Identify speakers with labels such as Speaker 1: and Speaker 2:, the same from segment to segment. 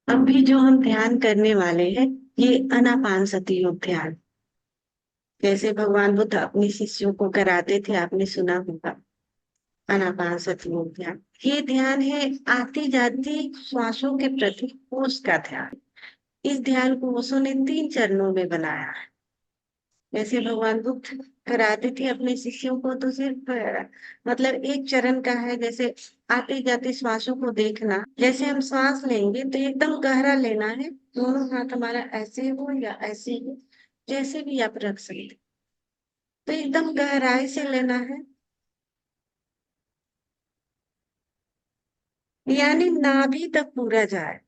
Speaker 1: अभी जो हम ध्यान करने वाले हैं ये आनापान सती योग ध्यान। जैसे भगवान बुद्ध अपने शिष्यों को कराते थे, आपने सुना होगा। आनापान सती योग ध्यान, ये ध्यान है आती जाती श्वासों के प्रति होश का ध्यान। इस ध्यान को ओशो ने 3 चरणों में बनाया है। जैसे भगवान बुद्ध कराते थे अपने शिष्यों को, तो सिर्फ मतलब एक चरण का है। जैसे आते जाते श्वासों को देखना, जैसे हम श्वास लेंगे तो एकदम गहरा लेना है। दोनों हाथ हमारा ऐसे हो या ऐसे हो, जैसे भी आप रख सकते, तो एकदम गहराई से लेना है। यानी नाभि तक पूरा जाए।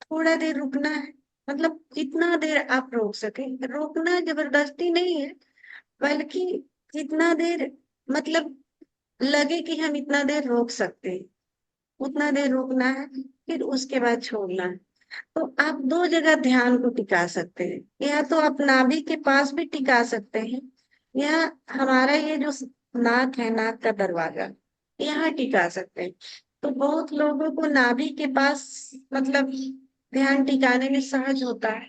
Speaker 1: थोड़ा देर रुकना है, मतलब कितना देर आप रोक सके। रोकना जबरदस्ती नहीं है, बल्कि जितना देर मतलब लगे कि हम इतना देर रोक सकते हैं, उतना देर रोकना है। फिर उसके बाद छोड़ना है। तो आप 2 जगह ध्यान को टिका सकते हैं। या तो आप नाभि के पास भी टिका सकते हैं, या हमारा ये जो नाक है, नाक का दरवाजा, यहाँ टिका सकते हैं। तो बहुत लोगों को नाभि के पास मतलब ध्यान टिकाने में सहज होता है,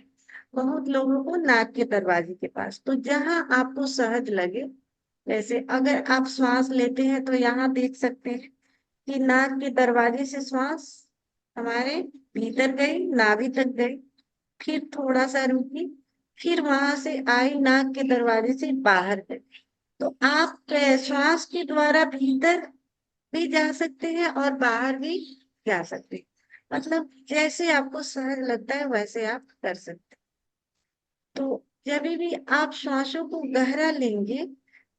Speaker 1: बहुत लोगों को नाक के दरवाजे के पास। तो जहां आपको सहज लगे, जैसे अगर आप श्वास लेते हैं तो यहाँ देख सकते हैं कि नाक के दरवाजे से श्वास हमारे भीतर गई, नाभि तक गई, फिर थोड़ा सा रुकी, फिर वहां से आई नाक के दरवाजे से बाहर गई। तो आप श्वास के द्वारा भीतर भी जा सकते हैं और बाहर भी जा सकते हैं। मतलब जैसे आपको सहज लगता है वैसे आप कर सकते हैं। तो जब भी आप श्वासों को गहरा लेंगे,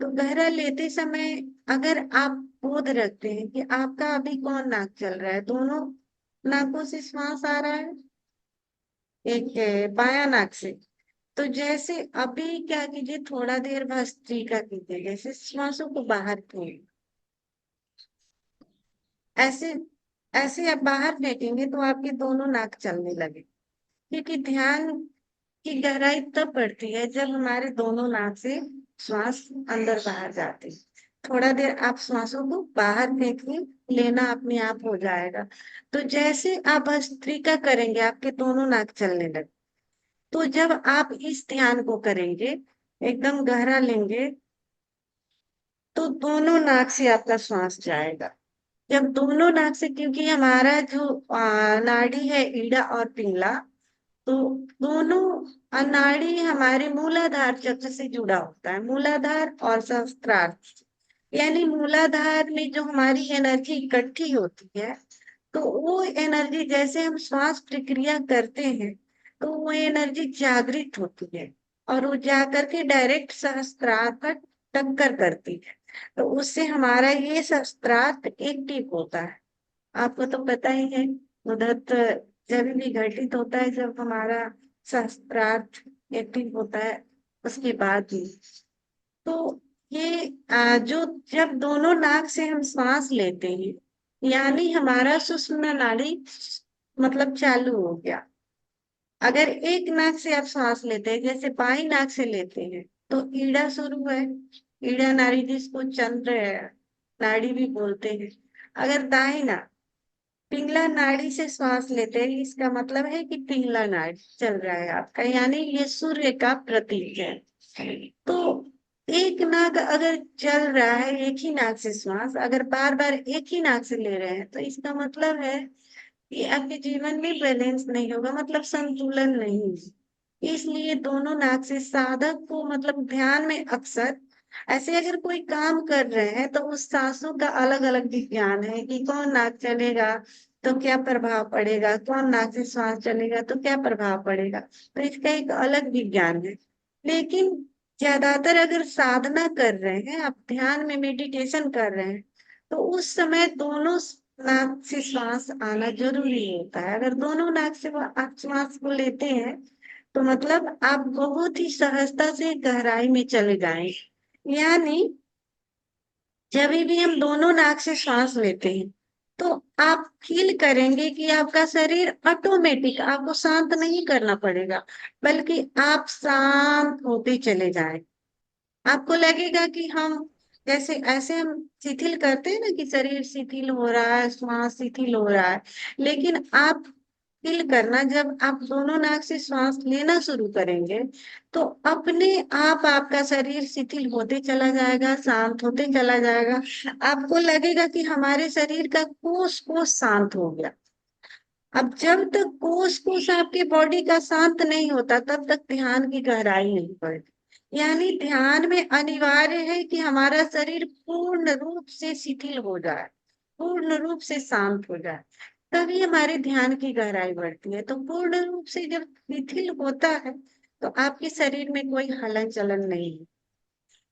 Speaker 1: तो गहरा लेते समय अगर आप बोध रखते हैं कि आपका अभी कौन नाक चल रहा है, दोनों नाकों से श्वास आ रहा है, एक बायां नाक से। तो जैसे अभी क्या कीजिए, थोड़ा देर भस्त्रिका कीजिए, जैसे श्वासों को बाहर फेंक, ऐसे ऐसे आप बाहर फेंकेंगे तो आपके दोनों नाक चलने लगे। क्योंकि ध्यान की गहराई तब बढ़ती है जब हमारे दोनों नाक से श्वास अंदर बाहर जाते हैं। थोड़ा देर आप श्वासों को बाहर फेंकिए, लेना अपने आप हो जाएगा। तो जैसे आप भस्त्रिका करेंगे आपके दोनों नाक चलने लगे। तो जब आप इस ध्यान को करेंगे, एकदम गहरा लेंगे, तो दोनों नाक से आपका श्वास जाएगा। जब दोनों नाक से, क्योंकि हमारा जो नाड़ी है ईड़ा और पिंगला, तो दोनों नाड़ी हमारे मूलाधार चक्र से जुड़ा होता है, मूलाधार और सहस्त्रार। यानी मूलाधार में जो हमारी एनर्जी इकट्ठी होती है, तो वो एनर्जी जैसे हम श्वास प्रक्रिया करते हैं, तो वो एनर्जी जागृत होती है और वो जा करके डायरेक्ट सहस्त्रार पर टक्कर करती है। तो उससे हमारा ये सहस्त्रार एक्टिव होता है। आपको तो पता ही है, उधर जब भी घटित होता है जब हमारा सहस्त्रार्थ एक्टिव होता है, उसके बाद ही। तो ये जो जब दोनों नाक से हम सांस लेते हैं, यानी हमारा सुषुम्ना नाड़ी मतलब चालू हो गया। अगर एक नाक से आप सांस लेते हैं, जैसे बाई नाक से लेते हैं, तो ईड़ा शुरू है, ईड़ा नाड़ी जिसको चंद्र नाड़ी भी बोलते हैं। अगर दाई नाक पिंगला नाड़ी से श्वास लेते हैं, इसका मतलब है कि पिंगला नाड़ी चल रहा है आपका, यानी ये सूर्य का प्रतीक है। तो एक नाक अगर चल रहा है, एक ही नाक से श्वास अगर बार बार एक ही नाक से ले रहे हैं, तो इसका मतलब है कि आपके जीवन में बैलेंस नहीं होगा, मतलब संतुलन नहीं है। इसलिए दोनों नाक से साधक को मतलब ध्यान में अक्सर ऐसे अगर कोई काम कर रहे हैं, तो उस सांसों का अलग अलग विज्ञान है कि कौन नाक चलेगा तो क्या प्रभाव पड़ेगा, कौन नाक से श्वास चलेगा तो क्या प्रभाव पड़ेगा। तो इसका एक अलग विज्ञान है। लेकिन ज्यादातर अगर साधना कर रहे हैं, आप ध्यान में मेडिटेशन कर रहे हैं, तो उस समय दोनों नाक से श्वास आना जरूरी होता है। अगर दोनों नाक से आप श्वास को लेते हैं, तो मतलब आप बहुत ही सहजता से गहराई में चले जाएंगे। यानी जब भी हम दोनों नाक से सांस लेते हैं, तो आप फील करेंगे कि आपका शरीर ऑटोमेटिक, आपको शांत नहीं करना पड़ेगा, बल्कि आप शांत होते चले जाएं। आपको लगेगा कि हम जैसे ऐसे हम शिथिल करते हैं ना, कि शरीर शिथिल हो रहा है, श्वास शिथिल हो रहा है, लेकिन आप फील करना, जब आप दोनों नाक से श्वास लेना शुरू करेंगे तो अपने आप आपका शरीर शिथिल होते चला जाएगा, शांत होते चला जाएगा। आपको लगेगा कि हमारे शरीर का कोश कोश शांत हो गया। अब जब तक कोश कोश आपके बॉडी का शांत नहीं होता तब तक ध्यान की गहराई नहीं बढ़ती। यानी ध्यान में अनिवार्य है कि हमारा शरीर पूर्ण रूप से शिथिल हो जाए, पूर्ण रूप से शांत हो जाए, तभी हमारे ध्यान की गहराई बढ़ती है। तो पूर्ण रूप से जब शिथिल होता है तो आपके शरीर में कोई हलन चलन नहीं है।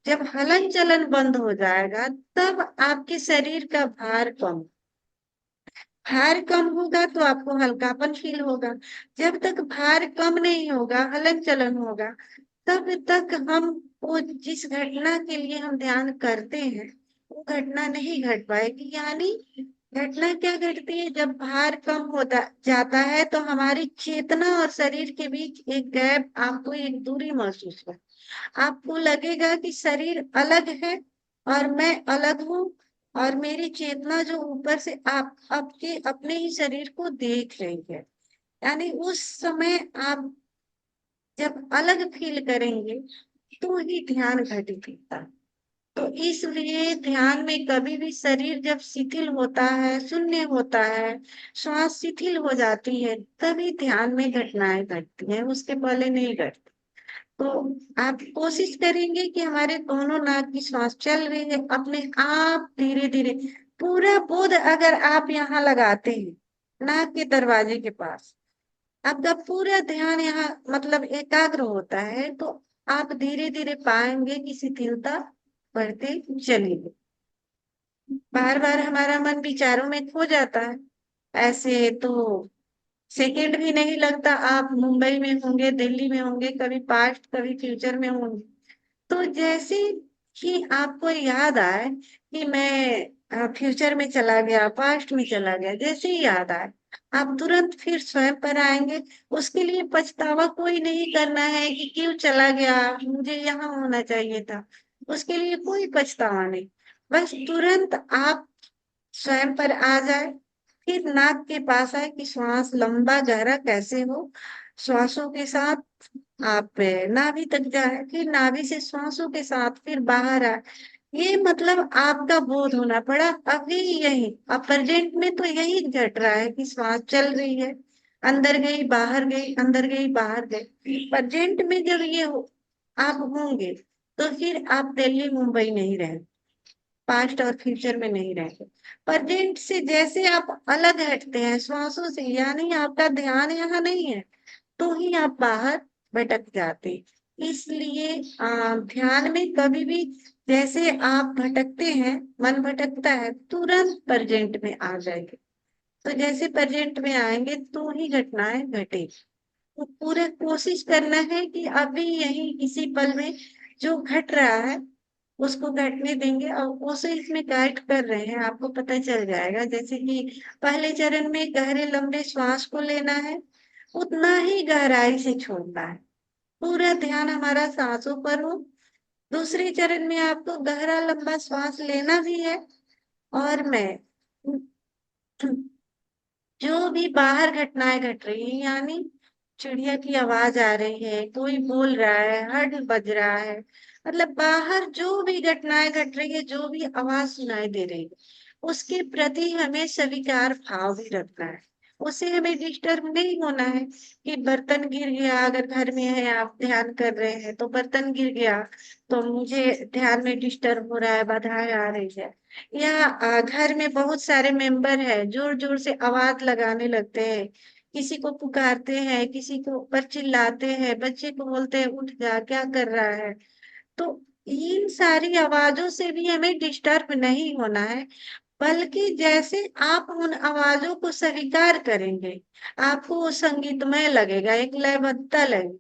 Speaker 1: जब हलन चलन बंद हो जाएगा तब आपके शरीर का भार कम होगा तो आपको हल्कापन फील होगा। जब तक भार कम नहीं होगा, हलन चलन होगा, तब तक हम वो जिस घटना के लिए हम ध्यान करते हैं वो घटना नहीं घट पाएगी। यानी घटना क्या घटती है, जब भार कम होता जाता है तो हमारी चेतना और शरीर के बीच एक गैप, आपको एक दूरी महसूस हो। आपको लगेगा कि शरीर अलग है और मैं अलग हूँ, और मेरी चेतना जो ऊपर से आप आपके अपने ही शरीर को देख रही है। यानी उस समय आप जब अलग फील करेंगे तो ही ध्यान घटित होता है। तो इसलिए ध्यान में कभी भी शरीर जब शिथिल होता है, शून्य होता है, श्वास शिथिल हो जाती है, तभी ध्यान में घटनाएं घटती हैं, उसके पहले नहीं घटती। तो आप कोशिश करेंगे कि हमारे दोनों नाक की श्वास चल रही है अपने आप धीरे धीरे। पूरा बोध अगर आप यहाँ लगाते हैं नाक के दरवाजे के पास, आपका पूरा ध्यान यहाँ मतलब एकाग्र होता है, तो आप धीरे धीरे पाएंगे कि शिथिलता बढ़ते चलेगी। बार बार हमारा मन विचारों में खो जाता है, ऐसे तो सेकंड भी नहीं लगता आप मुंबई में होंगे, दिल्ली में होंगे, कभी पास्ट कभी फ्यूचर में होंगे। तो जैसे ही आपको याद आए कि मैं फ्यूचर में चला गया, पास्ट में चला गया, जैसे ही याद आए आप तुरंत फिर स्वयं पर आएंगे। उसके लिए पछतावा कोई नहीं करना है कि क्यों चला गया, मुझे यहाँ होना चाहिए था, उसके लिए कोई पछतावा नहीं। बस तुरंत आप स्वयं पर आ जाए, फिर नाक के पास आए कि श्वास लंबा गहरा कैसे हो, श्वासों के साथ आप नाभि तक जाए, फिर नाभि से श्वासों के साथ फिर बाहर आए। ये मतलब आपका बोध होना पड़ा अभी यही। अब प्रेजेंट में तो यही घट रहा है कि श्वास चल रही है, अंदर गई बाहर गई, अंदर गई बाहर गई। प्रेजेंट में जब ये आप होंगे तो फिर आप दिल्ली मुंबई नहीं रहे, पास्ट और फ्यूचर में नहीं रहेंगे। प्रेजेंट से जैसे आप अलग हटते हैं श्वासों से, यानी आपका ध्यान यहाँ नहीं है, तो ही आप बाहर भटक जाते। इसलिए ध्यान में कभी भी जैसे आप भटकते हैं, मन भटकता है, तुरंत प्रेजेंट में आ जाएंगे। तो जैसे प्रेजेंट में आएंगे तो ही घटनाएं घटेगी। तो पूरा कोशिश करना है कि अभी यही इसी पल में जो घट रहा है उसको घटने देंगे, और उसे इसमें गाइड कर रहे हैं, आपको पता चल जाएगा। जैसे कि पहले चरण में गहरे लंबे श्वास को लेना है, उतना ही गहराई से छोड़ना है, पूरा ध्यान हमारा सांसों पर हो। दूसरे चरण में आपको गहरा लंबा श्वास लेना भी है, और मैं जो भी बाहर घटनाएं घट रही है, यानी चिड़िया की आवाज आ रही है, कोई बोल रहा है, हर्न बज रहा है, मतलब बाहर जो भी घटनाएं घट रही है, जो भी आवाज सुनाई दे रही है, उसके प्रति हमें स्वीकार भाव भी रखना है। उसे हमें डिस्टर्ब नहीं होना है कि बर्तन गिर गया, अगर घर में है आप ध्यान कर रहे हैं तो बर्तन गिर गया तो मुझे ध्यान में डिस्टर्ब हो रहा है, बाधाएं आ रही है। या घर में बहुत सारे मेंबर है, जोर जोर से आवाज लगाने लगते हैं, किसी को पुकारते हैं, किसी को ऊपर चिल्लाते हैं, बच्चे को बोलते हैं उठ जा क्या कर रहा है। तो इन सारी आवाजों से भी हमें डिस्टर्ब नहीं होना है, बल्कि जैसे आप उन आवाजों को स्वीकार करेंगे, आपको वो संगीतमय लगेगा, एक लयबद्धता लगेगी,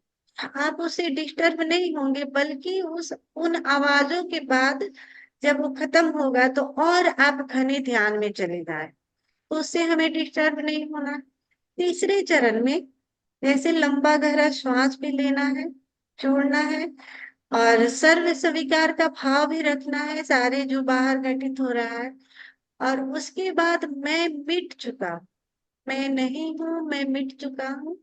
Speaker 1: आप उससे डिस्टर्ब नहीं होंगे, बल्कि उस उन आवाजों के बाद जब वो खत्म होगा तो और आप घने ध्यान में चले जाए, तो उससे हमें डिस्टर्ब नहीं होना। तीसरे चरण में जैसे लंबा गहरा श्वास भी लेना है, छोड़ना है, और सर्व स्वीकार का भाव भी रखना है सारे जो बाहर घटित हो रहा है। और उसके बाद मैं मिट चुका, मैं नहीं हूँ, मैं मिट चुका हूँ।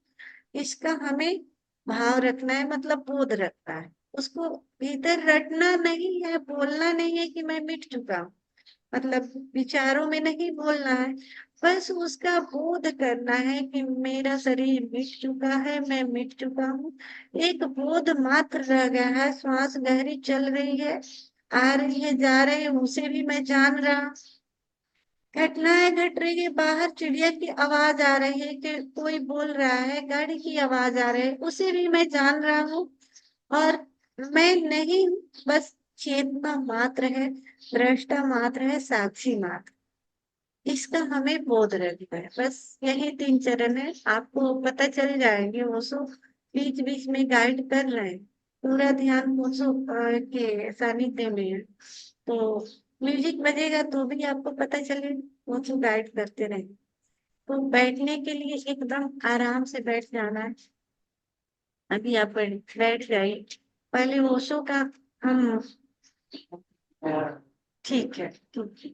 Speaker 1: इसका हमें भाव रखना है, मतलब बोध रखना है। उसको भीतर रटना नहीं है, बोलना नहीं है कि मैं मिट चुका हूँ, मतलब विचारों में नहीं बोलना है। बस उसका बोध करना है कि मेरा शरीर मिट चुका है, मैं मिट चुका हूँ। एक बोध मात्र रह गया है। श्वास गहरी चल रही है, आ रही है, जा रही है, उसे भी मैं जान रहा। घटनाएं घट रही है, बाहर चिड़िया की आवाज आ रही है कि कोई बोल रहा है, गाड़ी की आवाज आ रही है, उसे भी मैं जान रहा हूँ। और मैं नहीं हूँ, बस चेतना मात्र है, दृष्टा मात्र है, साक्षी मात्र। इसका हमें बोध रखना है। बस यही 3 चरण है, आपको पता चल जाएंगे। वो सब बीच बीच में गाइड कर रहे हैं, पूरा ध्यान वो सब के सानिध्य में है। तो म्यूजिक बजेगा तो भी आपको पता चले, वो जो गाइड करते रहे। तो बैठने के लिए एकदम आराम से बैठ जाना है। अभी आप बैठ जाइए। पहले ओशो का हम ठीक है, ठीक है।